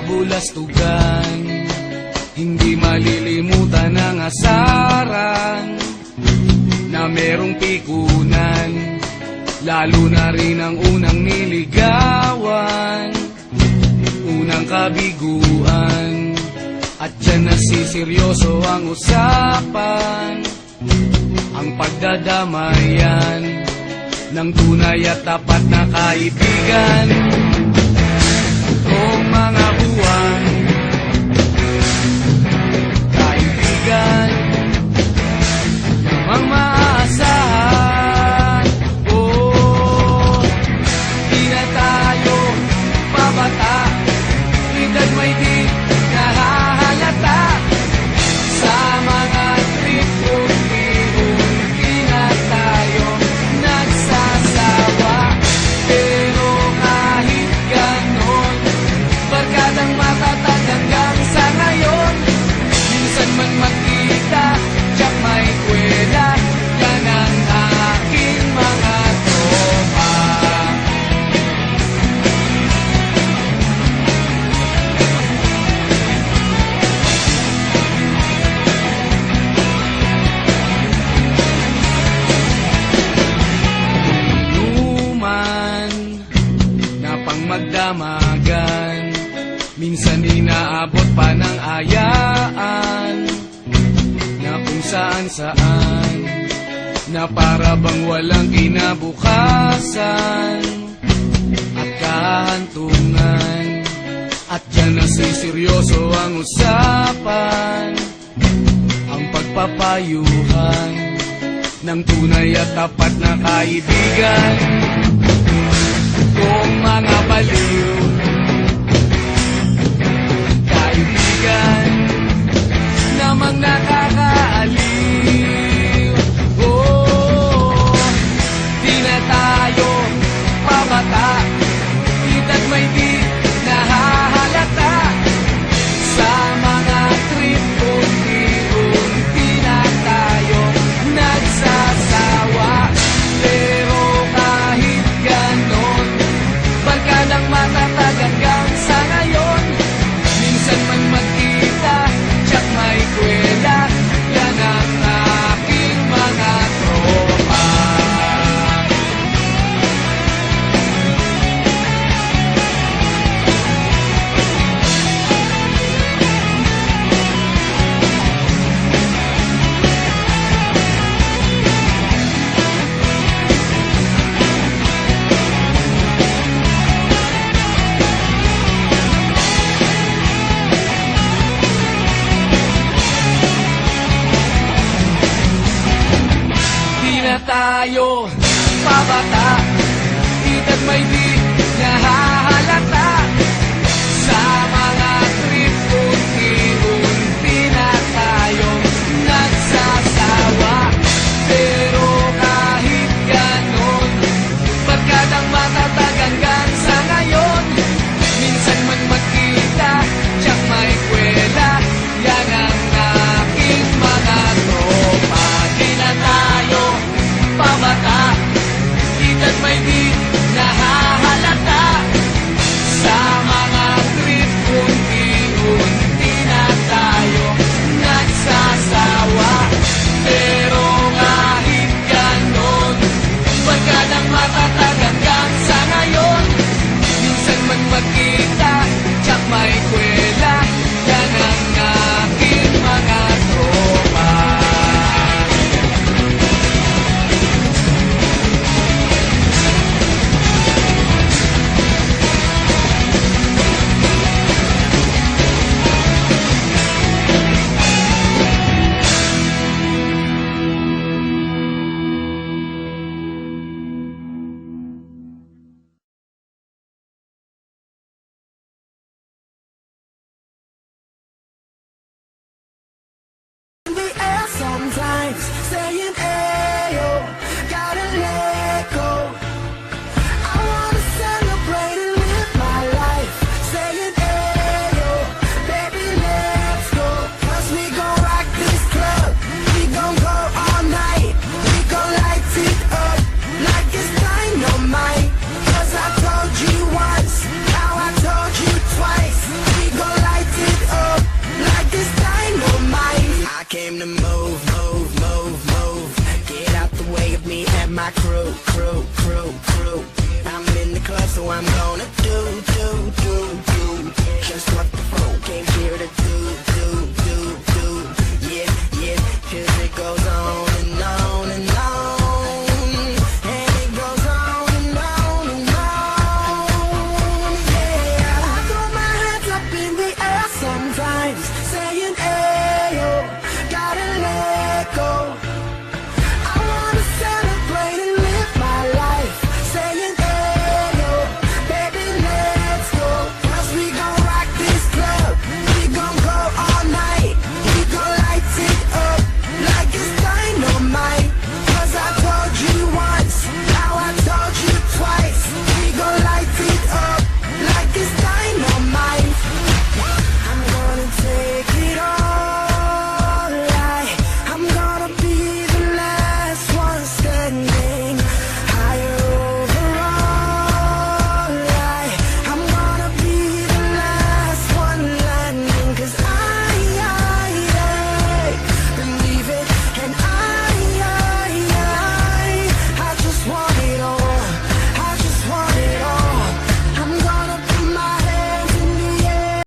kabulastugan. Hindi malilimutan ang asaran na merong pikunan, lalo na rin ang unang niligawan, unang kabiguan. At dyan nasiseryoso ang usapan, ang pagdadamayan ng tunay at tapat na kaibigan. Kung mga buwan, kaibigan, namang maaasahan. Oh, di na tayo pabata, edad may di nahahalata. Sa mga trip unti-unti na tayo nagsasawa. Pero kahit ganon, barkadang matatag hanggang sa ngayon. Minsan man magkita, tiyak may kwela, yan ang aking mga tropa. Inuman na pang magdamagan, minsan inaabot pa ng ayaan, na kung saan-saan, na para bang walang kinabukasan at kahantungan. At dyan na seryoso ang usapan, ang pagpapayuhan ng tunay at tapat na kaibigan. Kung mga baliw, kaibigan, namang nakakaaliw. Oh, di na tayo pabata, edad may di nahahalata. Sa mga trip unti-unti na tayo nagsasawa. Pero kahit ganon, barkadang matatag hanggang sa ngayon. Minsan man magkita, tiyak may kwela, yan ang aking mga tropa. Di na tayo pabata, edad may di nahahalata. Sa mga trip unti-unti na tayo nagsasawa. Pero kahit ganon, barkadang matatag hanggang sa ngayon. Minsan man magkita, tiyak may kwela, yan ang aking mga tropa. Di na tayo pabata, edad may di nahahalata. way of me and my crew. I'm in the club, so I'm gonna do just what the folk came here to do. Yeah, 'cause it goes on